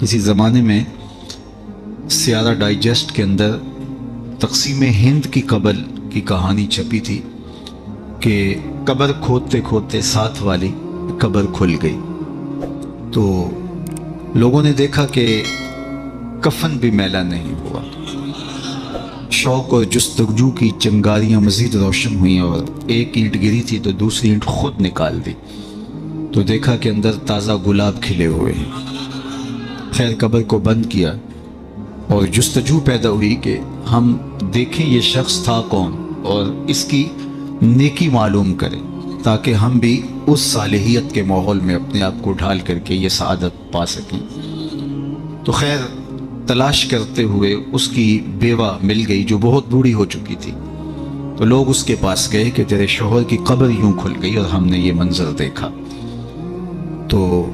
کسی زمانے میں سیارہ ڈائجسٹ کے اندر تقسیم ہند کی قبر کی کہانی چھپی تھی کہ قبر کھودتے کھودتے ساتھ والی قبر کھل گئی، تو لوگوں نے دیکھا کہ کفن بھی میلا نہیں ہوا۔ شوق اور جستجو کی چنگاریاں مزید روشن ہوئیں اور ایک اینٹ گری تھی تو دوسری اینٹ خود نکال دی، تو دیکھا کہ اندر تازہ گلاب کھلے ہوئے ہیں۔ خیر قبر کو بند کیا اور جستجو پیدا ہوئی کہ ہم دیکھیں یہ شخص تھا کون اور اس کی نیکی معلوم کریں تاکہ ہم بھی اس صالحیت کے ماحول میں اپنے آپ کو ڈھال کر کے یہ سعادت پا سکیں۔ تو خیر تلاش کرتے ہوئے اس کی بیوہ مل گئی جو بہت بوڑھی ہو چکی تھی، تو لوگ اس کے پاس گئے کہ تیرے شوہر کی قبر یوں کھل گئی اور ہم نے یہ منظر دیکھا، تو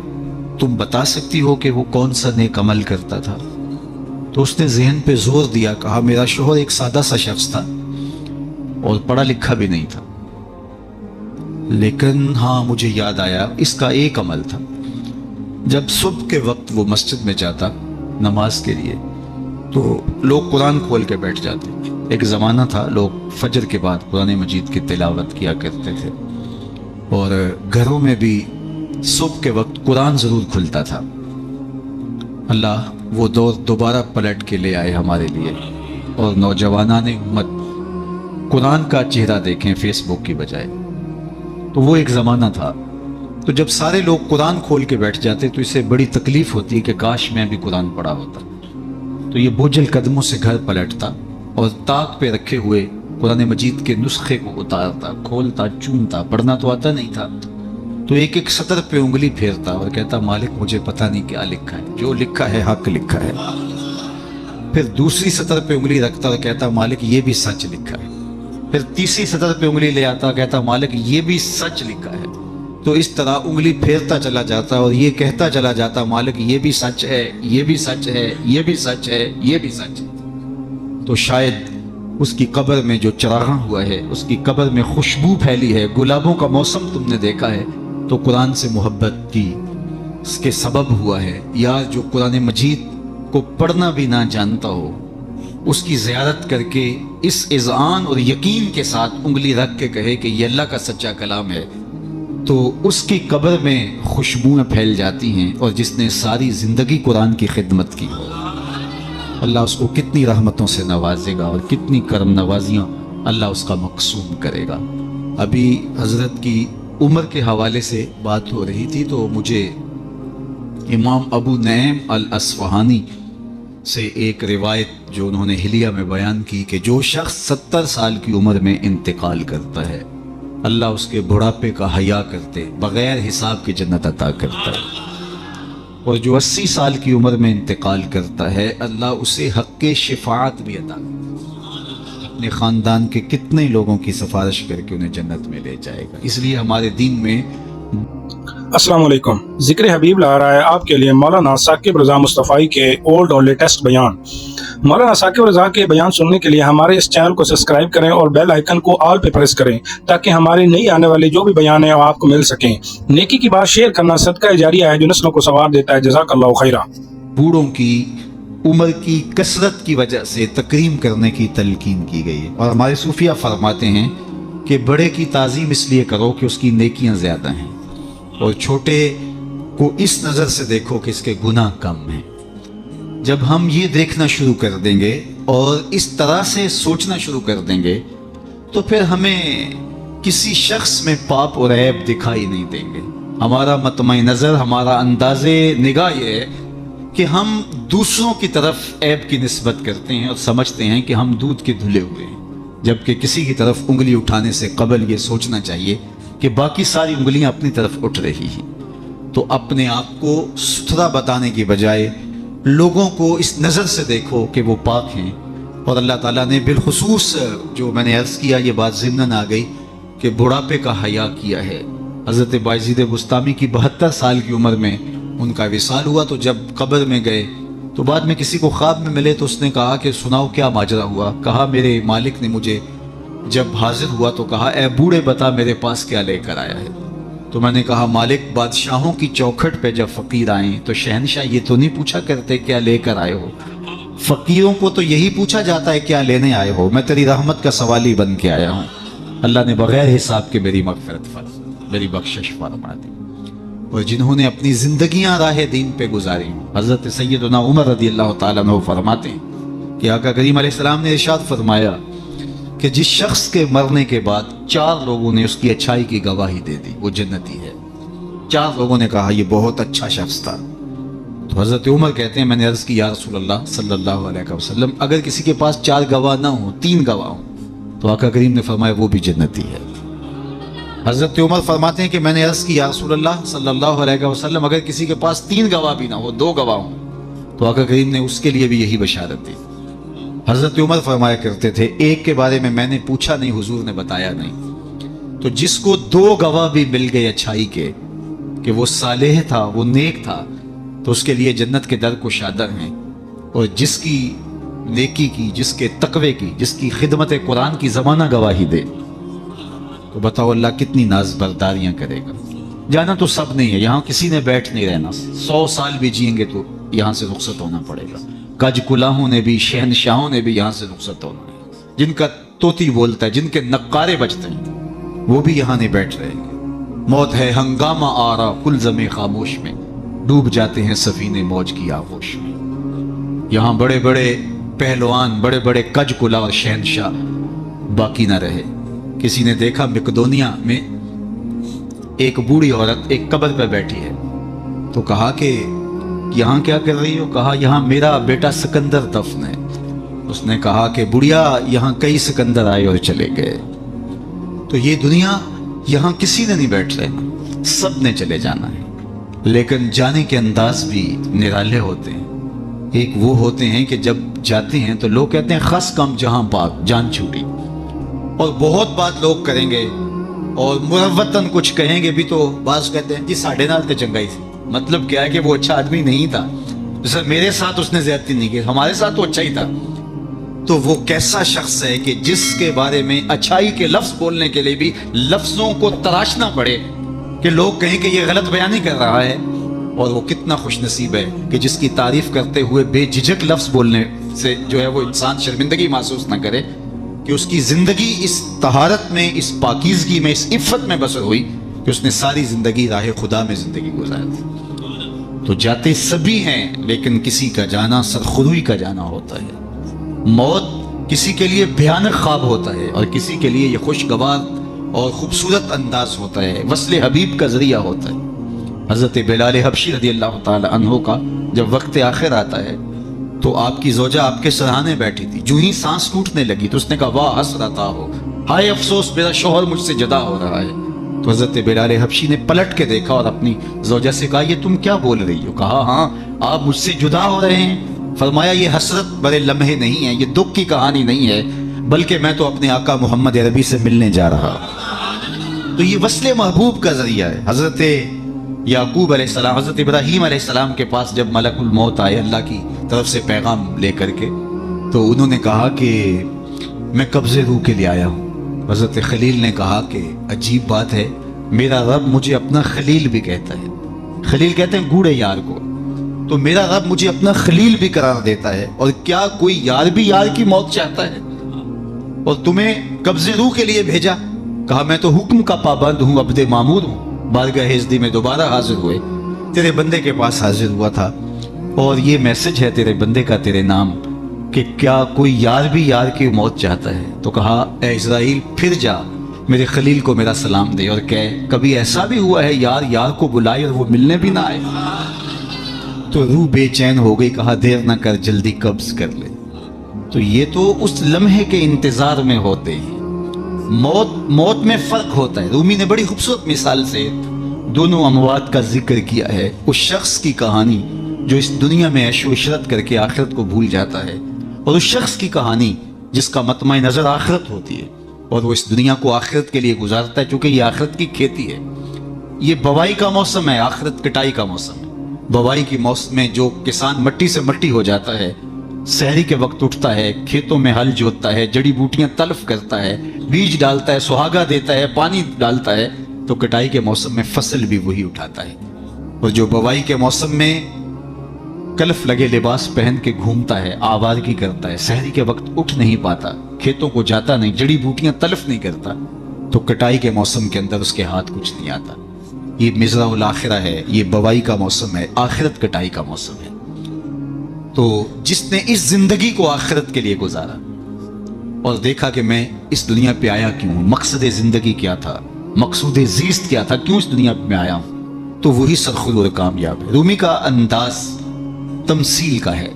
تم بتا سکتی ہو کہ وہ کون سا نیک عمل کرتا تھا؟ تو اس نے ذہن پہ زور دیا، کہا میرا شوہر ایک سادہ سا شخص تھا اور پڑھا لکھا بھی نہیں تھا، لیکن ہاں مجھے یاد آیا اس کا ایک عمل تھا، جب صبح کے وقت وہ مسجد میں جاتا نماز کے لیے تو لوگ قرآن کھول کے بیٹھ جاتے۔ ایک زمانہ تھا لوگ فجر کے بعد قرآن مجید کی تلاوت کیا کرتے تھے اور گھروں میں بھی صبح کے وقت قرآن ضرور کھلتا تھا۔ اللہ وہ دور دوبارہ پلٹ کے لے آئے ہمارے لیے اور نوجوانان امت قرآن کا چہرہ دیکھیں فیس بک کی بجائے۔ تو وہ ایک زمانہ تھا، تو جب سارے لوگ قرآن کھول کے بیٹھ جاتے تو اسے بڑی تکلیف ہوتی کہ کاش میں بھی قرآن پڑھا ہوتا، تو یہ بوجھل قدموں سے گھر پلٹتا اور طاق پہ رکھے ہوئے قرآن مجید کے نسخے کو اتارتا، کھولتا، چومتا، پڑھنا تو آتا نہیں تھا، تو ایک ایک سطر پہ انگلی پھیرتا اور کہتا مالک مجھے پتہ نہیں کیا لکھا ہے، جو لکھا ہے حق لکھا ہے۔ پھر دوسری سطر پہ انگلی رکھتا اور کہتا مالک یہ بھی سچ لکھا ہے۔ پھر تیسری سطر پہ انگلی لے آتا، کہتا مالک یہ بھی سچ لکھا ہے۔ تو اس طرح انگلی پھیرتا چلا جاتا اور یہ کہتا چلا جاتا مالک یہ بھی سچ ہے، یہ بھی سچ ہے، یہ بھی سچ ہے، یہ بھی سچ ہے۔ تو شاید اس کی قبر میں جو چراغاں ہوا ہے، اس کی قبر میں خوشبو پھیلی ہے، گلابوں کا موسم تم نے دیکھا ہے، تو قرآن سے محبت کی اس کے سبب ہوا ہے۔ یا جو قرآن مجید کو پڑھنا بھی نہ جانتا ہو، اس کی زیارت کر کے اس اذعان اور یقین کے ساتھ انگلی رکھ کے کہے کہ یہ اللہ کا سچا کلام ہے، تو اس کی قبر میں خوشبوئیں پھیل جاتی ہیں، اور جس نے ساری زندگی قرآن کی خدمت کی اللہ اس کو کتنی رحمتوں سے نوازے گا اور کتنی کرم نوازیاں اللہ اس کا مقصوم کرے گا۔ ابھی حضرت کی عمر کے حوالے سے بات ہو رہی تھی تو مجھے امام ابو نعیم الاصفہانی سے ایک روایت جو انہوں نے حلیہ میں بیان کی کہ جو شخص 70 سال کی عمر میں انتقال کرتا ہے اللہ اس کے بڑھاپے کا حیا کرتے بغیر حساب کی جنت عطا کرتا ہے، اور جو 80 سال کی عمر میں انتقال کرتا ہے اللہ اسے حق شفاعت بھی عطا کرتا ہے، اپنے خاندان کے کتنے لوگوں کی سفارش کر کے انہیں جنت میں لے جائے گا۔ اس لیے ہمارے دین میں السلام علیکم، ذکر حبیب لا رہا ہے آپ کے لیے مولانا ثاقب رضا مصطفی کے اولڈ اور لیٹسٹ بیان۔ مولانا ثاقب رضا کے بیان سننے کے لیے ہمارے اس چینل کو سبسکرائب کریں اور بیل آئیکن کو آل پہ پریس کریں تاکہ ہمارے نئی آنے والے جو بھی بیان ہیں وہ آپ کو مل سکیں۔ نیکی کی بات شیئر کرنا صدقہ جاریہ ہے جو نسلوں کو ثواب دیتا ہے۔ جزاک اللہ خیرہ۔ بوڑھوں کی عمر کی کثرت کی وجہ سے تکریم کرنے کی تلقین کی گئی ہے، اور ہمارے صوفیہ فرماتے ہیں کہ بڑے کی تعظیم اس لیے کرو کہ اس کی نیکیاں زیادہ ہیں، اور چھوٹے کو اس نظر سے دیکھو کہ اس کے گناہ کم ہیں۔ جب ہم یہ دیکھنا شروع کر دیں گے اور اس طرح سے سوچنا شروع کر دیں گے تو پھر ہمیں کسی شخص میں پاپ اور عیب دکھائی نہیں دیں گے۔ ہمارا مطمع نظر، ہمارا انداز نگاہ یہ ہے کہ ہم دوسروں کی طرف عیب کی نسبت کرتے ہیں اور سمجھتے ہیں کہ ہم دودھ کے دھلے ہوئے ہیں، جبکہ کسی کی طرف انگلی اٹھانے سے قبل یہ سوچنا چاہیے کہ باقی ساری انگلیاں اپنی طرف اٹھ رہی ہیں۔ تو اپنے آپ کو ستھرا بتانے کی بجائے لوگوں کو اس نظر سے دیکھو کہ وہ پاک ہیں، اور اللہ تعالیٰ نے بالخصوص جو میں نے عرض کیا یہ بات ضمناً آ گئی کہ بڑھاپے کا حیا کیا ہے۔ حضرت بایزید بستامی کی 72 سال کی عمر میں ان کا وصال ہوا، تو جب قبر میں گئے تو بعد میں کسی کو خواب میں ملے تو اس نے کہا کہ سناؤ کیا ماجرا ہوا؟ کہا میرے مالک نے مجھے جب حاضر ہوا تو کہا اے بوڑھے بتا میرے پاس کیا لے کر آیا ہے؟ تو میں نے کہا مالک بادشاہوں کی چوکھٹ پہ جب فقیر آئیں تو شہنشاہ یہ تو نہیں پوچھا کرتے کیا لے کر آئے ہو، فقیروں کو تو یہی پوچھا جاتا ہے کیا لینے آئے ہو، میں تیری رحمت کا سوالی بن کے آیا ہوں۔ اللہ نے بغیر حساب کے میری مغفرت میری بخشش فرما دی۔ اور جنہوں نے اپنی زندگیاں راہ دین پہ گزاری، حضرت سیدنا عمر رضی اللہ تعالیٰ عنہ فرماتے ہیں کہ آقا کریم علیہ السلام نے ارشاد فرمایا کہ جس شخص کے مرنے کے بعد 4 لوگوں نے اس کی اچھائی کی گواہی دے دی وہ جنتی ہے۔ 4 لوگوں نے کہا یہ بہت اچھا شخص تھا۔ تو حضرت عمر کہتے ہیں میں نے عرض کی یا رسول اللہ صلی اللہ علیہ وسلم اگر کسی کے پاس 4 گواہ نہ ہوں 3 گواہ ہوں، تو آقا کریم نے فرمایا وہ بھی جنتی ہے۔ حضرت عمر فرماتے ہیں کہ میں نے عرض کی یا رسول اللہ صلی اللہ علیہ وسلم اگر کسی کے پاس 3 گواہ بھی نہ ہو 2 گواہ ہوں، تو آقا کریم نے اس کے لیے بھی یہی بشارت دی۔ حضرت عمر فرمایا کرتے تھے ایک کے بارے میں نے پوچھا نہیں، حضور نے بتایا نہیں، تو جس کو 2 گواہ بھی مل گئے اچھائی کے کہ وہ صالح تھا وہ نیک تھا، تو اس کے لیے جنت کے در کشادہ ہیں۔ اور جس کی نیکی کی، جس کے تقوی کی، جس کی خدمت قرآن کی زمانہ گواہی دے، تو بتاؤ اللہ کتنی ناز برداریاں کرے گا۔ جانا تو سب نہیں ہے، یہاں کسی نے بیٹھ نہیں رہنا، 100 سال بھی جئیں گے تو یہاں سے رخصت ہونا پڑے گا۔ کج کلاہوں نے بھی، شہنشاہوں نے بھی یہاں سے رخصت ہونا ہے، جن کا طوطی بولتا ہے، جن کے نقارے بجتے ہیں، وہ بھی یہاں نہیں بیٹھ رہے گے۔ موت ہے ہنگامہ آرا کلزم خاموش میں، ڈوب جاتے ہیں سفینے موج کی آغوش میں۔ یہاں بڑے بڑے پہلوان، بڑے بڑے کج کلا اور شہنشاہ باقی نہ رہے۔ کسی نے دیکھا مقدونیہ میں ایک بوڑھی عورت ایک قبر پہ بیٹھی ہے، تو کہا کہ یہاں کیا کر رہی ہو؟ کہا یہاں میرا بیٹا سکندر دفن ہے۔ اس نے کہا کہ بڑھیا یہاں کئی سکندر آئے اور چلے گئے، تو یہ دنیا یہاں کسی نے نہیں بیٹھ رہے، سب نے چلے جانا ہے، لیکن جانے کے انداز بھی نرالے ہوتے ہیں۔ ایک وہ ہوتے ہیں کہ جب جاتے ہیں تو لوگ کہتے ہیں خس کم جہاں پاک جان چھوٹی، اور بہت بات لوگ کریں گے اور مروتاً کچھ کہیں گے بھی، تو بعض کہتے ہیں جی ساڑھے نال تے چنگائی تھی، مطلب کیا ہے کہ وہ اچھا آدمی نہیں تھا، سر میرے ساتھ اس نے زیادتی نہیں کی، ہمارے ساتھ تو اچھا ہی تھا۔ تو وہ کیسا شخص ہے کہ جس کے بارے میں اچھائی کے لفظ بولنے کے لیے بھی لفظوں کو تراشنا پڑے کہ لوگ کہیں کہ یہ غلط بیانی کر رہا ہے، اور وہ کتنا خوش نصیب ہے کہ جس کی تعریف کرتے ہوئے بے جھجک لفظ بولنے سے جو ہے وہ انسان شرمندگی محسوس نہ کرے کہ اس کی زندگی اس طہارت میں، اس پاکیزگی میں، اس عفت میں بسر ہوئی کہ اس نے ساری زندگی راہ خدا میں زندگی گزاری۔ تو جاتے سبھی ہیں، لیکن کسی کا جانا سرخروئی کا جانا ہوتا ہے۔ موت کسی کے لیے بھیانک خواب ہوتا ہے، اور کسی کے لیے یہ خوشگوار اور خوبصورت انداز ہوتا ہے، وصل حبیب کا ذریعہ ہوتا ہے۔ حضرت بلال حبشی رضی اللہ تعالی عنہ کا جب وقت آخر آتا ہے تو آپ کی زوجہ آپ کے سرہانے بیٹھی تھی، جو ہی سانس ٹوٹنے لگی تو اس نے کہا واہ حسرتا ہو، ہائے افسوس میرا شوہر مجھ سے جدا ہو رہا ہے۔ تو حضرت بلال حبشی نے پلٹ کے دیکھا اور اپنی زوجہ سے کہا یہ تم کیا بول رہی ہو؟ کہا ہاں آپ مجھ سے جدا ہو رہے ہیں۔ فرمایا یہ حسرت برے لمحے نہیں ہے، یہ دکھ کی کہانی نہیں ہے، بلکہ میں تو اپنے آقا محمد عربی سے ملنے جا رہا ہوں۔ تو یہ وصل محبوب کا ذریعہ ہے۔ حضرت یعقوب علیہ السلام، حضرت ابراہیم علیہ السلام کے پاس جب ملک الموت آئے اللہ کی طرف سے پیغام لے کر کے، تو انہوں نے کہا کہ میں قبض روح کے لیے آیا ہوں۔ حضرت خلیل نے کہا کہ عجیب بات ہے، میرا رب مجھے اپنا خلیل بھی کہتا ہے۔ خلیل کہتے ہیں گوڑے یار کو، تو میرا رب مجھے اپنا خلیل بھی قرار دیتا ہے، اور کیا کوئی یار بھی یار کی موت چاہتا ہے؟ اور تمہیں قبض روح کے لیے بھیجا؟ کہا میں تو حکم کا پابند ہوں، عبد معمور ہوں۔ بارگاہ ہزدی میں دوبارہ حاضر ہوئے، تیرے بندے کے پاس حاضر ہوا تھا، اور یہ میسج ہے تیرے بندے کا تیرے نام کہ کیا کوئی یار بھی یار کی موت چاہتا ہے؟ تو کہا اے اسرائیل پھر جا میرے خلیل کو میرا سلام دے اور کہے کبھی ایسا بھی ہوا ہے یار یار کو بلائے اور وہ ملنے بھی نہ آئے؟ تو روح بے چین ہو گئی، کہا دیر نہ کر جلدی قبض کر لے۔ تو یہ تو اس لمحے کے انتظار میں ہوتے ہیں۔ موت میں فرق ہوتا ہے۔ رومی نے بڑی خوبصورت مثال سے دونوں اموات کا ذکر کیا ہے، اس شخص کی کہانی جو اس دنیا میں عیش و عشرت کر کے آخرت کو بھول جاتا ہے، اور اس شخص کی کہانی جس کا مطمع نظر آخرت ہوتی ہے اور وہ اس دنیا کو آخرت کے لیے گزارتا ہے، چونکہ یہ آخرت کی کھیتی ہے۔ یہ بوائی کا موسم ہے، آخرت کٹائی کا موسم ہے۔ بوائی کی موسم میں جو کسان مٹی سے مٹی ہو جاتا ہے، سحری کے وقت اٹھتا ہے، کھیتوں میں ہل جوتتا ہے، جڑی بوٹیاں تلف کرتا ہے، بیج ڈالتا ہے، سہاگا دیتا ہے، پانی ڈالتا ہے، تو کٹائی کے موسم میں فصل بھی وہی اٹھاتا ہے، اور جو بوائی کے موسم میں کلف لگے لباس پہن کے گھومتا ہے، آوارگی کرتا ہے، سحری کے وقت اٹھ نہیں پاتا، کھیتوں کو جاتا نہیں، جڑی بوٹیاں تلف نہیں کرتا، تو کٹائی کے موسم کے اندر اس کے ہاتھ کچھ نہیں آتا۔ یہ مزرع الاخرہ ہے، یہ بوائی کا موسم ہے، آخرت کٹائی کا موسم ہے۔ تو جس نے اس زندگی کو آخرت کے لیے گزارا اور دیکھا کہ میں اس دنیا پہ آیا کیوں ہوں، مقصد زندگی کیا تھا، مقصود زیست کیا تھا، کیوں اس دنیا میں آیا ہوں، تو وہی سرخرو اور کامیاب ہے۔ رومی کا انداز تمثیل کا ہے،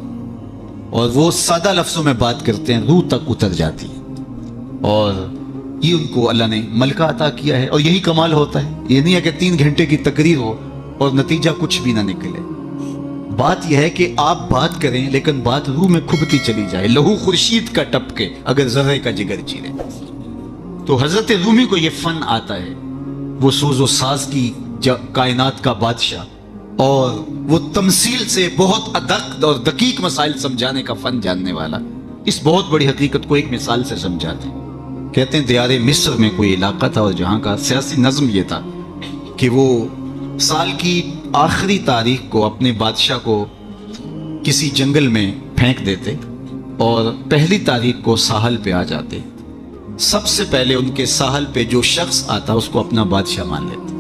اور وہ سادہ لفظوں میں بات کرتے ہیں، روح تک اتر جاتی ہے، اور یہ ان کو اللہ نے ملکہ عطا کیا ہے۔ اور یہی کمال ہوتا ہے، یہ نہیں ہے کہ 3 گھنٹے کی تقریر ہو اور نتیجہ کچھ بھی نہ نکلے۔ بات یہ ہے کہ آپ بات کریں لیکن بات روح میں کھبتی چلی جائے، لہو خورشید کا ٹپکے اگر ذرے کا جگر چیرے۔ تو حضرت رومی کو یہ فن آتا ہے، وہ سوز و ساز کی کائنات کا بادشاہ، اور وہ تمثیل سے بہت ادق اور دقیق مسائل سمجھانے کا فن جاننے والا، اس بہت بڑی حقیقت کو ایک مثال سے سمجھاتے ہیں۔ کہتے ہیں دیار مصر میں کوئی علاقہ تھا، اور جہاں کا سیاسی نظم یہ تھا کہ وہ سال کی آخری تاریخ کو اپنے بادشاہ کو کسی جنگل میں پھینک دیتے اور پہلی تاریخ کو ساحل پہ آ جاتے۔ سب سے پہلے ان کے ساحل پہ جو شخص آتا اس کو اپنا بادشاہ مان لیتے۔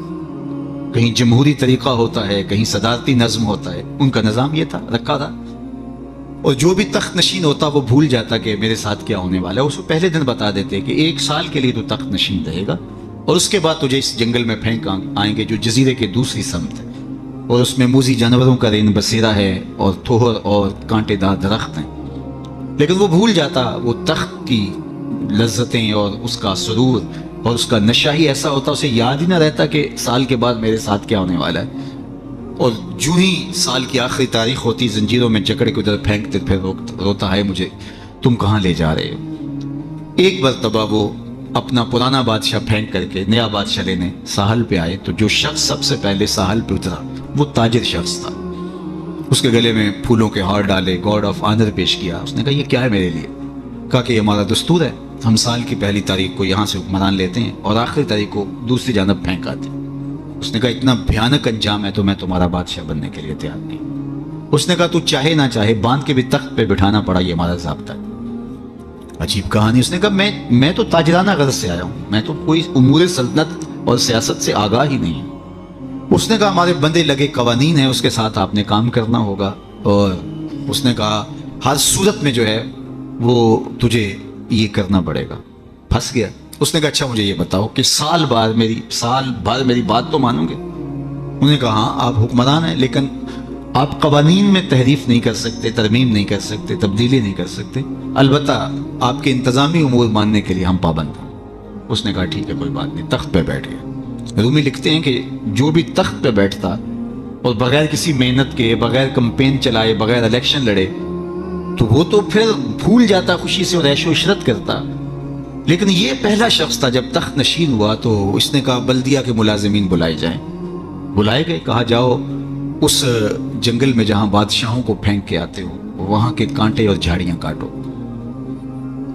کہیں جمہوری طریقہ ہوتا ہے، کہیں صدارتی نظم ہوتا ہے، ان کا نظام یہ تھا، رکھا تھا۔ اور جو بھی تخت نشین ہوتا وہ بھول جاتا کہ میرے ساتھ کیا ہونے والا ہے، اس کو پہلے دن بتا دیتے کہ 1 سال کے لیے تو تخت نشین رہے گا، اور اس کے بعد تجھے اس جنگل میں پھینک آئیں گے جو جزیرے کے دوسری سمت ہے، اور اس میں موذی جانوروں کا رین بسیرا ہے، اور تھوہر اور کانٹے دار درخت ہیں۔ لیکن وہ بھول جاتا، وہ تخت کی لذتیں اور اس کا سرور اور اس کا نشہ ہی ایسا ہوتا، اسے یاد ہی نہ رہتا کہ سال کے بعد میرے ساتھ کیا ہونے والا ہے۔ اور جو ہی سال کی آخری تاریخ ہوتی، زنجیروں میں جکڑ کے ادھر پھینکتے، پھر روتا ہے مجھے تم کہاں لے جا رہے ہو۔ ایک مرتبہ وہ اپنا پرانا بادشاہ پھینک کر کے نیا بادشاہ لینے ساحل پہ آئے، تو جو شخص سب سے پہلے ساحل پہ اترا وہ تاجر شخص تھا۔ اس کے گلے میں پھولوں کے ہار ڈالے، گارڈ آف آنر پیش کیا۔ اس نے کہا یہ کیا ہے میرے لیے؟ کہا کہ یہ ہمارا دستور ہے، ہم سال کی پہلی تاریخ کو یہاں سے حکمران لیتے ہیں اور آخری تاریخ کو دوسری جانب پھینک آتے ہیں۔ اس نے کہا اتنا بھیانک انجام ہے تو میں تمہارا بادشاہ بننے کے لیے تیار نہیں۔ اس نے کہا تو چاہے نہ چاہے باندھ کے بھی تخت پہ بٹھانا پڑا، یہ ہمارا ضابطہ ہے۔ عجیب کہانی۔ اس نے کہا میں تو تاجرانہ غرض سے آیا ہوں، میں تو کوئی امور سلطنت اور سیاست سے آگاہ ہی نہیں ہوں۔ اس نے کہا ہمارے بندے لگے قوانین ہیں، اس کے ساتھ آپ نے کام کرنا ہوگا، اور اس نے کہا ہر صورت میں جو ہے وہ تجھے یہ کرنا پڑے گا۔ پھنس گیا۔ اس نے کہا اچھا مجھے یہ بتاؤ کہ سال بعد میری بات تو مانو گے؟ انہوں نے کہا ہاں آپ حکمران ہیں، لیکن آپ قوانین میں تحریف نہیں کر سکتے، ترمیم نہیں کر سکتے، تبدیلی نہیں کر سکتے، البتہ آپ کے انتظامی امور ماننے کے لیے ہم پابند ہیں۔ اس نے کہا ٹھیک ہے کوئی بات نہیں، تخت پہ بیٹھ گیا۔ رومی لکھتے ہیں کہ جو بھی تخت پہ بیٹھتا اور بغیر کسی محنت کے، بغیر کمپین چلائے، بغیر الیکشن لڑے، تو وہ تو پھر بھول جاتا، خوشی سے اور عیش و عشرت کرتا۔ لیکن یہ پہلا شخص تھا، جب تخت نشین ہوا تو اس نے کہا بلدیہ کے ملازمین بلائے جائیں۔ بلائے گئے، کہا جاؤ اس جنگل میں جہاں بادشاہوں کو پھینک کے آتے ہو وہاں کے کانٹے اور جھاڑیاں کاٹو،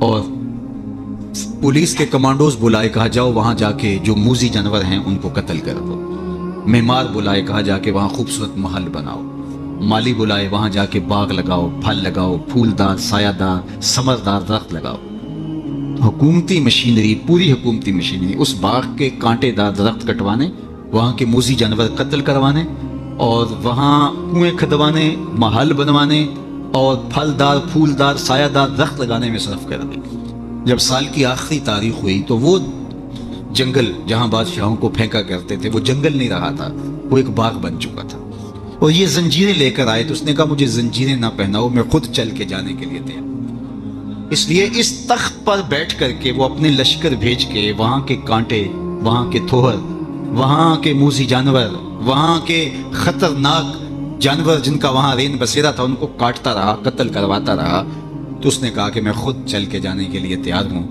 اور پولیس کے کمانڈوز بلائے، کہا جاؤ وہاں جا کے جو موذی جانور ہیں ان کو قتل کر دو۔ معمار بلائے، کہا جا کے وہاں خوبصورت محل بناؤ۔ مالی بلائے، وہاں جا کے باغ لگاؤ، پھل لگاؤ، پھولدار سایہ دار ثمردار درخت لگاؤ۔ حکومتی مشینری، پوری حکومتی مشینری اس باغ کے کانٹے دار درخت کٹوانے، وہاں کے موذی جانور قتل کروانے، اور وہاں کنویں کھدوانے، محل بنوانے اور پھلدار پھولدار سایہ دار درخت لگانے میں صرف کر دی۔ جب سال کی آخری تاریخ ہوئی تو وہ جنگل جہاں بادشاہوں کو پھینکا کرتے تھے وہ جنگل نہیں رہا تھا، وہ ایک باغ بن چکا تھا۔ اور یہ زنجیریں لے کر آئے تو اس نے کہا مجھے زنجیریں نہ پہناؤ، میں خود چل کے جانے کے لیے تیار۔ اس لیے اس تخت پر بیٹھ کر کے وہ اپنے لشکر بھیج کے وہاں کے کانٹے، وہاں کے تھوہر، وہاں کے موذی جانور، وہاں کے خطرناک جانور جن کا وہاں رین بسیرا تھا ان کو کاٹتا رہا، قتل کرواتا رہا۔ تو اس نے کہا کہ میں خود چل کے جانے کے لیے تیار ہوں۔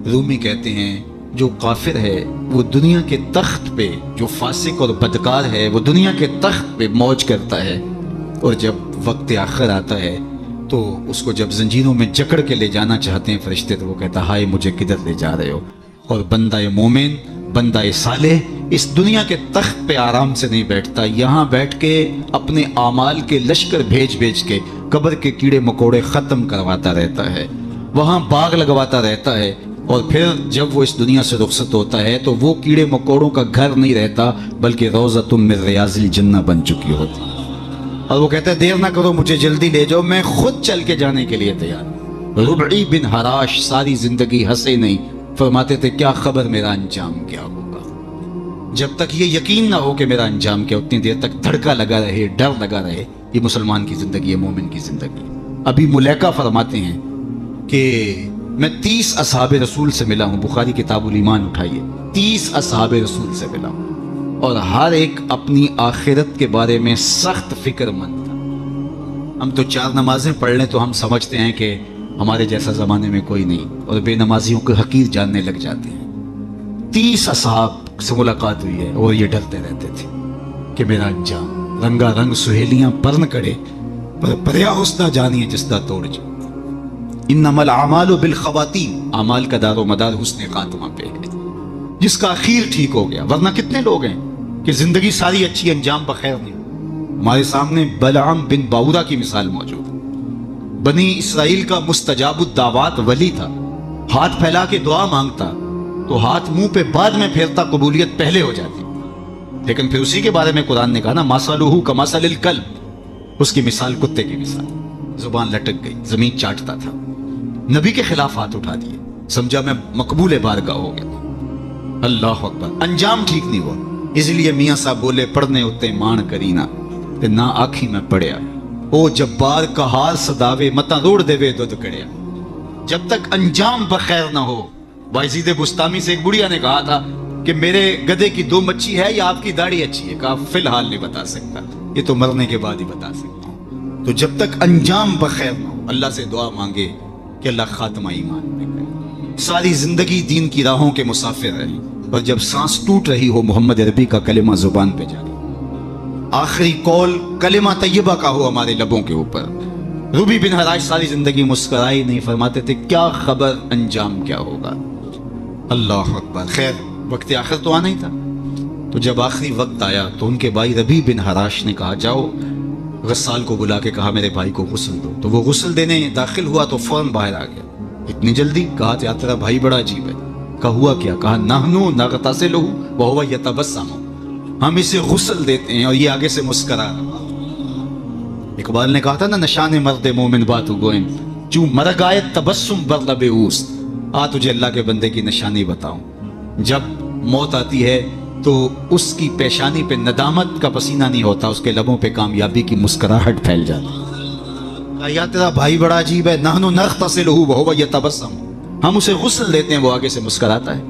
رومی کہتے ہیں جو کافر ہے وہ دنیا کے تخت پہ، جو فاسق اور بدکار ہے وہ دنیا کے تخت پہ موج کرتا ہے، اور جب وقت آخر آتا ہے تو اس کو جب زنجیروں میں جکڑ کے لے جانا چاہتے ہیں فرشتے تو وہ کہتا ہائے مجھے کدھر لے جا رہے ہو، اور بندہ مومن بندہ صالح اس دنیا کے تخت پہ آرام سے نہیں بیٹھتا، یہاں بیٹھ کے اپنے اعمال کے لشکر بھیج بھیج کے قبر کے کیڑے مکوڑے ختم کرواتا رہتا ہے، وہاں باغ لگواتا رہتا ہے، اور پھر جب وہ اس دنیا سے رخصت ہوتا ہے تو وہ کیڑے مکوڑوں کا گھر نہیں رہتا بلکہ روضۃ من ریاض الجنہ بن چکی ہوتی، اور وہ کہتا ہے دیر نہ کرو مجھے جلدی لے جاؤ، میں خود چل کے جانے کے لیے تیار ہوں۔ ربعی بن حراش ساری زندگی ہنسے نہیں، فرماتے تھے کیا خبر میرا انجام کیا ہوگا، جب تک یہ یقین نہ ہو کہ میرا انجام کیا، اتنی دیر تک دھڑکا لگا رہے، ڈر لگا رہے۔ یہ مسلمان کی زندگی ہے، مومن کی زندگی۔ ابھی ملیکہ فرماتے ہیں کہ میں 30 اصحاب رسول سے ملا ہوں، بخاری کتاب الایمان اٹھائیے، 30 اصحاب رسول سے ملا ہوں، اور ہر ایک اپنی آخرت کے بارے میں سخت فکر مند تھا۔ ہم تو 4 نمازیں پڑھ لیں تو ہم سمجھتے ہیں کہ ہمارے جیسا زمانے میں کوئی نہیں، اور بے نمازیوں کو حقیر جاننے لگ جاتے ہیں۔ 30 اصحاب سے ملاقات ہوئی ہے اور یہ ڈرتے رہتے تھے کہ میرا انجام، رنگا رنگ سہیلیاں پرن کڑے پر پریا حسنہ جانیے جسدہ توڑ جو، انما الاعمال بالخواتیم، اعمال کا دار و مدار حسن خاتمہ پہ ہے، جس کا اخیر ٹھیک ہو گیا۔ ورنہ کتنے لوگ ہیں کہ زندگی ساری اچھی، انجام بخیر نہیں۔ ہمارے سامنے بلعام بن باورا کی مثال موجود ہے، بنی اسرائیل کا مستجاب الدعوات ولی تھا، ہاتھ پھیلا کے دعا مانگتا تو ہاتھ منہ پہ بعد میں پھیرتا، قبولیت پہلے ہو جاتی، لیکن پھر اسی کے بارے میں قرآن نے کہا نا مثلہ کمثل الکلب، اس کی مثال کتے کی مثال، زبان لٹک گئی، زمین چاٹتا تھا، نبی کے خلاف ہاتھ اٹھا دیے، سمجھا میں مقبول بارگاہ ہو گیا۔ اللہ اکبر، انجام ٹھیک نہیں ہوا، اس لیے میاں صاحب بولے پڑھنے اتے مان کرینا تے نہ آنکھی میں پڑیا، او جبار کا ہار صداوے متا روڑ دے وے دودھ کڑیا۔ جب تک انجام بخیر نہ ہو، بایزید بستامی سے ایک بڑھیا نے کہا تھا کہ میرے گدھے کی 2 مچھی ہے یا آپ کی داڑھی اچھی ہے، کہا فی الحال نہیں بتا سکتا، یہ تو مرنے کے بعد ہی بتا سکتا ہوں۔ تو جب تک انجام بخیر نہ ہو، اللہ سے دعا مانگے کہ اللہ خاتمہ ایمان پہ کرے۔ ساری زندگی دین کی راہوں کے مسافر رہے، اور جب سانس ٹوٹ رہی ہو محمد عربی کا کلمہ زبان پہ جائے، آخری قول کلمہ طیبہ کا ہو ہمارے لبوں کے اوپر۔ ربی بن حراش ساری زندگی مسکرائی نہیں، فرماتے تھے کیا خبر انجام کیا ہوگا۔ اللہ اکبر، خیر وقت آخر تو آنا ہی تھا، تو جب آخری وقت آیا تو ان کے بھائی ربی بن حراش نے کہا جاؤ، غسال کو بلا کے کہا میرے بھائی کو غسل دو، تو وہ غسل دینے داخل ہوا تو فوراً باہر آ گیا۔ اتنی جلدی؟ کہا یار تیرا بھائی بڑا عجیب ہے۔ کہا ہوا کیا؟ کہا نحنو نغتسلہ وہو یتبسم، ہم اسے غسل دیتے ہیں اور یہ آگے سے مسکرا رہا۔ اقبال نے کہا تھا نا نشان مرد مومن باتو گوئن چوں مرگ آئے تبسم بر لب اوست، آ تجھے اللہ کے بندے کی نشانی بتاؤں، جب موت آتی ہے تو اس کی پیشانی پہ ندامت کا پسینہ نہیں ہوتا، اس کے لبوں پہ کامیابی کی مسکراہٹ پھیل جاتی۔ کہا یا تیرا بھائی بڑا عجیب ہے، نحنو نغتسلہ وہو یتبسم، ہم اسے غسل دیتے ہیں وہ آگے سے مسکراتا ہے۔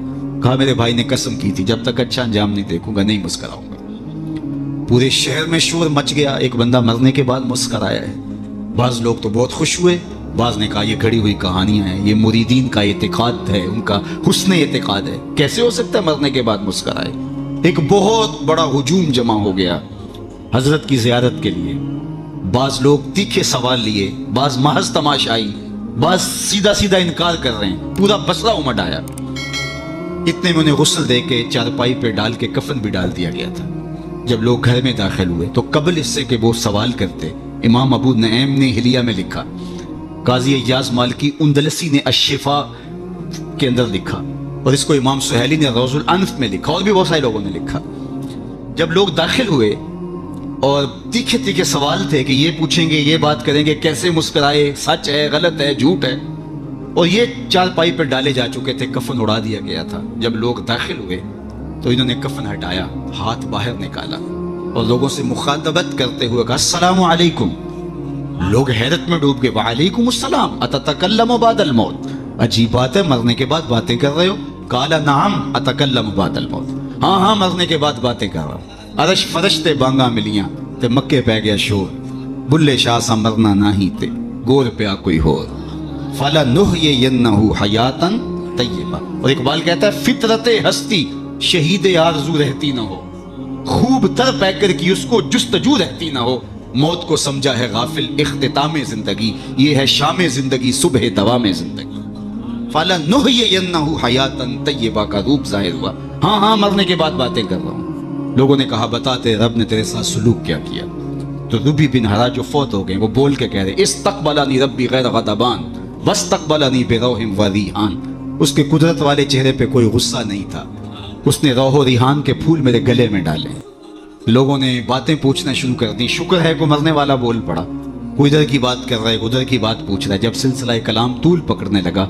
کہا میرے بھائی نے قسم کی تھی جب تک اچھا انجام نہیں دیکھوں گا نہیں مسکراؤں گا۔ پورے شہر میں شور مچ گیا، ایک بندہ مرنے کے بعد مسکرایا ہے۔ بعض لوگ تو بہت خوش ہوئے، بعض نے کہا یہ گھڑی ہوئی کہانیاں ہیں، یہ مریدین کا اعتقاد ہے، ان کا حسن اعتقاد ہے، کیسے ہو سکتا ہے مرنے کے بعد مسکرائے۔ ایک بہت بڑا ہجوم جمع ہو گیا حضرت کی زیارت کے لیے، بعض لوگ تیکھے سوال لیے، بعض محض تماشائی، بعض سیدھا سیدھا انکار کر رہے ہیں، پورا بسرا امڈ آیا۔ اتنے میں انہیں غسل دے کے چارپائی پہ ڈال کے کفن بھی ڈال دیا گیا تھا۔ جب لوگ گھر میں داخل ہوئے تو قبل اس سے کہ وہ سوال کرتے، امام ابو نعیم نے حلیہ میں لکھا، قاضی ایاز مالکی اندلسی نے الشفا کے اندر لکھا، اور اس کو امام سہیلی نے روض الانف میں لکھا، اور بھی بہت سارے لوگوں نے لکھا۔ جب لوگ داخل ہوئے اور تیکھے تیکھے سوال تھے کہ یہ پوچھیں گے، یہ بات کریں گے، کیسے مسکرائے، سچ ہے، غلط ہے، جھوٹ ہے، اور یہ چارپائی پہ ڈالے جا چکے تھے، کفن اڑا دیا گیا تھا۔ جب لوگ داخل ہوئے تو انہوں نے کفن ہٹایا، ہاتھ باہر نکالا اور لوگوں سے مخاطبت کرتے ہوئے کہا السلام علیکم۔ لوگ حیرت میں ڈوب گئے، وعلیکم السلام اتتکلم بعد الموت، عجیب بات ہے مرنے کے بعد باتیں کر رہے ہو؟ قال نعم اتکلم بعد الموت، ہاں ہاں مرنے کے بعد باتیں کر رہا ہوں۔ عرش فرشتے بانگا ملیاں تے مکے پہ گیا شور، بلے شاہ سا مرنا نہ ہی تے گور پہ کوئی ہور، فَلَنُحْيِيَنَّهُ حَيَاتًا طَيِّبَةً۔ اور اقبال کہتا ہے فطرت ہستی شہید آرزو رہتی نہ ہو، خوب تر پیکر کی اس کو جستجو رہتی نہ ہو، موت کو سمجھا ہے غافل اختتام زندگی، یہ ہے شام زندگی صبح دوام زندگی۔ فَلَنُحْيِيَنَّهُ حَيَاتًا طَيِّبَةً کا روپ ظاہر ہوا، ہاں ہاں مرنے کے بعد باتیں کر رہا ہوں۔ لوگوں نے کہا بتاتے رب نے تیرے ساتھ سلوک کیا کیا؟ تو ربی بن حراج جو فوت ہو گئے وہ بول کے کہہ رہے استقبلنی ربی غیر غضبان واستقبلنی بروح و ریحان۔ اس کے قدرت والے چہرے پہ کوئی غصہ نہیں تھا، اس نے روح و ریحان کے پھول میرے گلے میں ڈالے۔ لوگوں نے باتیں پوچھنا شروع کر دی، شکر ہے کوئی مرنے والا بول پڑا، کوئی ادھر کی بات کر رہا ہے ادھر کی بات پوچھ رہا ہے۔ جب سلسلہ کلام طول پکڑنے لگا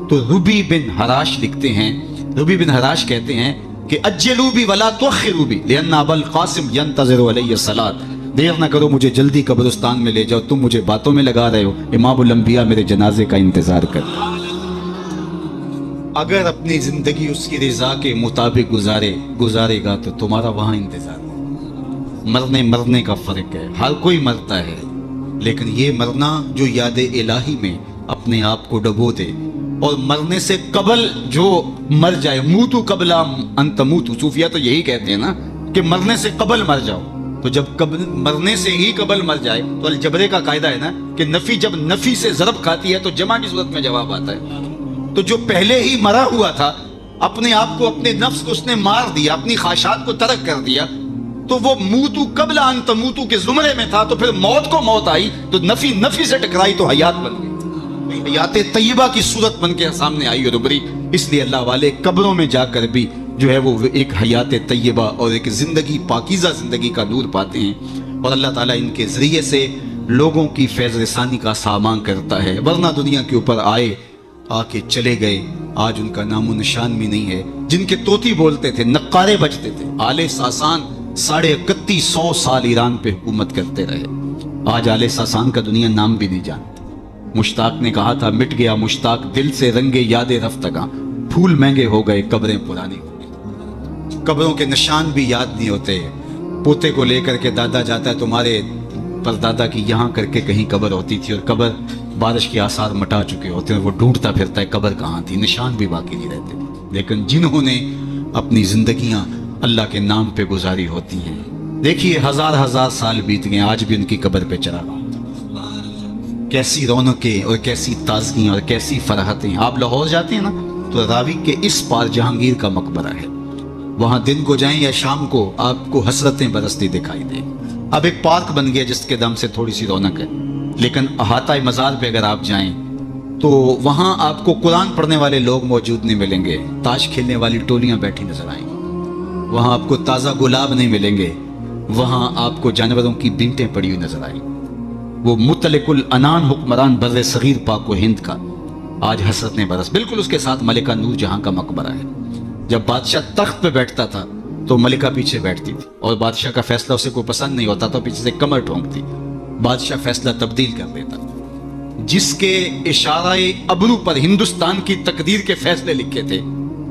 تو ربی بن حراش لکھتے ہیں، ربی بن حراش کہتے ہیں کہ اجلوا بی ولا تؤخروا بی لان ابا القاسم ينتظر علی الصلاۃ، دیر نہ کرو مجھے جلدی قبرستان میں لے جاؤ، تم مجھے باتوں میں لگا رہے ہو، امام الانبیاء میرے جنازے کا انتظار کر۔ اگر اپنی زندگی اس کی رضا کے مطابق گزارے گا تو تمہارا وہاں انتظار ہے۔ مرنے کا فرق ہے، ہر کوئی مرتا ہے، لیکن یہ مرنا جو یاد الہی میں اپنے آپ کو ڈبو دے، اور مرنے سے قبل جو مر جائے، موتو قبل ان تموتو، صوفیہ تو یہی کہتے ہیں نا کہ مرنے سے قبل مر جاؤ۔ تو جب مرنے سے ہی قبل مر جائے تو الجبرے کا قاعدہ ہے نا کہ نفی جب نفی سے ضرب کھاتی ہے تو جمع کی صورت میں جواب آتا ہے۔ تو جو پہلے ہی مرا ہوا تھا، اپنے آپ کو، اپنے نفس کو اس نے مار دیا، اپنی خواہشات کو ترک کر دیا، تو وہ موتو قبل ان تموتو کے زمرے میں تھا، تو پھر موت کو موت آئی تو نفی سے ٹکرائی تو حیات بن گئی، حیات طیبہ کی صورت بن کے سامنے آئی اور ابھری۔ اس لیے اللہ والے قبروں میں جا کر بھی جو ہے وہ ایک حیات طیبہ اور ایک زندگی، پاکیزہ زندگی کا نور پاتے ہیں، اور اللہ تعالیٰ ان کے ذریعے سے لوگوں کی فیض رسانی کا سامان کرتا ہے، ورنہ دنیا کے اوپر آ کے چلے گئے، آج ان کا نام و نشان بھی نہیں ہے۔ جن کے طوطی بولتے تھے، نقارے بجتے تھے، آل ساسان 3150 سال ایران پہ حکومت کرتے رہے، آج آل ساسان کا دنیا نام بھی نہیں جانتی۔ مشتاق نے کہا تھا مٹ گیا مشتاق دل سے رنگے یاد رفتگاں، پھول مہنگے ہو گئے قبریں پرانی ہو گئی۔ قبروں کے نشان بھی یاد نہیں ہوتے۔ پوتے کو لے کر کے دادا جاتا ہے، تمہارے پردادا کی یہاں کر کے کہیں قبر ہوتی تھی، اور قبر بارش کے آثار مٹا چکے ہوتے ہیں، وہ ڈھونڈتا پھرتا ہے قبر کہاں تھی، نشان بھی باقی نہیں رہتے۔ لیکن جنہوں نے اپنی زندگیاں اللہ کے نام پہ گزاری ہوتی ہیں، دیکھیے ہزار سال بیت گئے، آج بھی ان کی قبر پہ چراغ، کیسی رونقیں اور کیسی تازگیاں اور کیسی فرحتیں۔ آپ لاہور جاتے ہیں نا تو راوی کے اس پار جہانگیر کا مقبرہ ہے، وہاں دن کو جائیں یا شام کو آپ کو حسرتیں برستی دکھائی دیں۔ اب ایک پارک بن گیا جس کے دم سے تھوڑی سی رونق ہے، لیکن احاطہ مزار پہ اگر آپ جائیں تو وہاں آپ کو قرآن پڑھنے والے لوگ موجود نہیں ملیں گے، تاش کھیلنے والی ٹولیاں بیٹھی نظر آئیں گی، وہاں آپ کو تازہ گلاب نہیں ملیں گے، وہاں آپ کو جانوروں کی بینٹیں پڑی ہوئی نظر آئیں گی۔ وہ مطلق العنان حکمران بر صغیر پاک و ہند کا آج حسرت نے برس، بالکل اس کے ساتھ ملکہ نور جہاں کا مقبرہ ہے۔ جب بادشاہ تخت پہ بیٹھتا تھا تو ملکہ پیچھے بیٹھتی تھی، اور بادشاہ کا فیصلہ اسے کوئی پسند نہیں ہوتا تو پیچھے سے کمر ٹھونکتی، بادشاہ فیصلہ تبدیل کر دیتا۔ جس کے اشارہ ابرو پر ہندوستان کی تقدیر کے فیصلے لکھے تھے،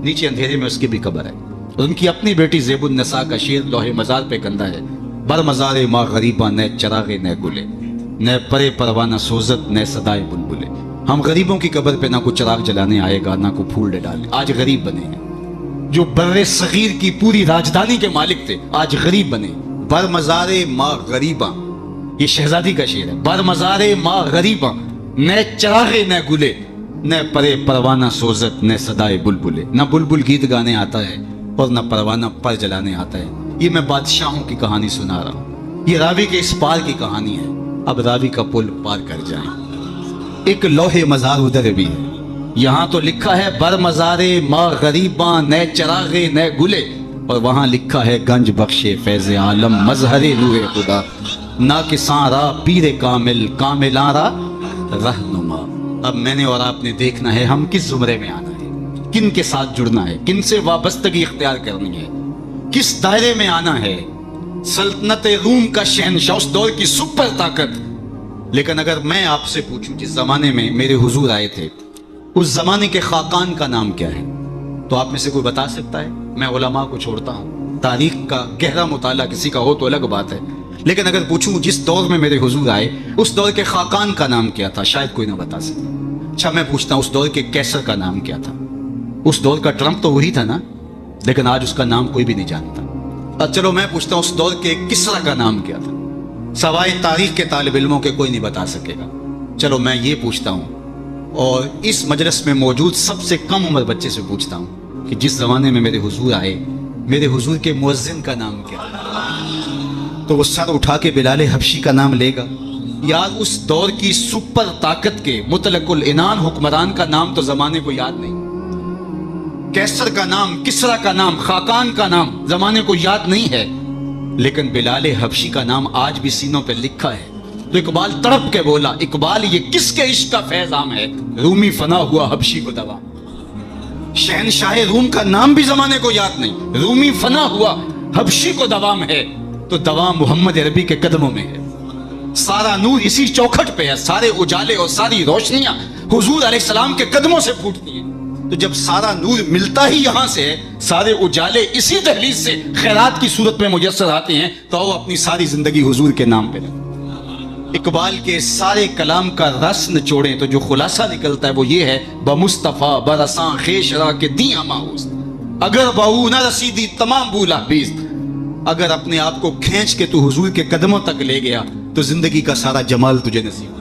نیچے اندھیرے میں اس کی بھی قبر ہے، اور ان کی اپنی بیٹی زیب النساء کا شعر لوح مزار پہ کندہ ہے، بر مزار ماں غریباں نئے چراغے نئے گلے، نئے پرے پروانہ سوزت نئے صدائے بلبلے۔ ہم غریبوں کی قبر پہ نہ کوئی چراغ جلانے آئے گا نہ کوئی پھول ڈالنے، آج غریب بنے ہیں۔ جو بر صغیر کی پوری راجدھانی کے مالک تھے آج غریب بنے۔ بر مزار ماں غریباں، یہ شہزادی کا شعر ہے، بر مزار ماں غریباں نئے چراغے نئے گلے، نئے پرے پروانہ سوزت نئے صدائے بلبلے۔ نہ بلبل گیت گانے آتا ہے اور نہ پروانہ پر جلانے آتا ہے۔ یہ میں بادشاہوں کی کہانی سنا رہا ہوں، یہ راوی کے اس پار کی کہانی ہے۔ اب راوی کا پل پار کر جائیں، ایک لوح مزار ادھر بھی ہے، یہاں تو لکھا ہے بر مزار ماں غریباں نئے چراغے نئے گلے، اور وہاں لکھا ہے گنج بخشے فیض عالم مظہر نور خدا، نا کساں را پیر کامل کاملاں را رہنما۔ اب میں نے اور آپ نے دیکھنا ہے ہم کس زمرے میں آنا ہے، کن کے ساتھ جڑنا ہے، کن سے وابستگی اختیار کرنی ہے، کس دائرے میں آنا ہے۔ سلطنت روم کا شہنشاہ، اس دور کی سپر طاقت۔ لیکن اگر میں آپ سے پوچھوں جس زمانے میں میرے حضور آئے تھے اس زمانے کے خاقان کا نام کیا ہے، تو آپ میں سے کوئی بتا سکتا ہے؟ میں علماء کو چھوڑتا ہوں، تاریخ کا گہرا مطالعہ کسی کا ہو تو الگ بات ہے، لیکن اگر پوچھوں جس دور میں میرے حضور آئے اس دور کے خاقان کا نام کیا تھا، شاید کوئی نہ بتا سکتا۔ اچھا میں پوچھتا ہوں اس دور کے کیسر کا نام کیا تھا؟ اس دور کا ٹرمپ تو وہی تھا نا، لیکن آج اس کا نام کوئی بھی نہیں جانتا۔ چلو میں پوچھتا ہوں اس دور کے کسرا کا نام کیا تھا؟ سوائے تاریخ کے طالب علموں کے کوئی نہیں بتا سکے گا۔ چلو میں یہ پوچھتا ہوں، اور اس مجلس میں موجود سب سے کم عمر بچے سے پوچھتا ہوں، کہ جس زمانے میں میرے حضور آئے میرے حضور کے مؤذن کا نام کیا؟ تو وہ سر اٹھا کے بلال حبشی کا نام لے گا؟ یار اس دور کی سپر طاقت کے مطلق العنان حکمران کا نام تو زمانے کو یاد نہیں، کیسر کا نام، کسرا کا نام، خاقان کا نام زمانے کو یاد نہیں ہے، لیکن بلال حبشی کا نام آج بھی سینوں پہ لکھا ہے۔ تو اقبال تڑپ کے بولا، اقبال یہ کس کے عشق کا فیضام ہے، رومی فنا ہوا حبشی کو دوا۔ شہنشاہ روم کا نام بھی زمانے کو یاد نہیں، رومی فنا ہوا حبشی کو دوام ہے، تو دوام محمد عربی کے قدموں میں ہے۔ سارا نور اسی چوکھٹ پہ ہے، سارے اجالے اور ساری روشنیاں حضور علیہ السلام کے قدموں سے پھوٹتی ہیں۔ تو جب سارا نور ملتا ہی یہاں سے ہے، سارے اجالے اسی دہلیز سے خیرات کی صورت میں میسر آتے ہیں، تو وہ اپنی ساری زندگی حضور کے نام پہ لگے۔ اقبال کے سارے کلام کا رس نچوڑیں تو جو خلاصہ نکلتا ہے وہ یہ ہے، بمصطفیٰ برساں خیش را کے دی اماؤست، اگر بہو نہ رسیدی تمام بولا بیست۔ اگر اپنے آپ کو کھینچ کے تو حضور کے قدموں تک لے گیا تو زندگی کا سارا جمال تجھے نصیب۔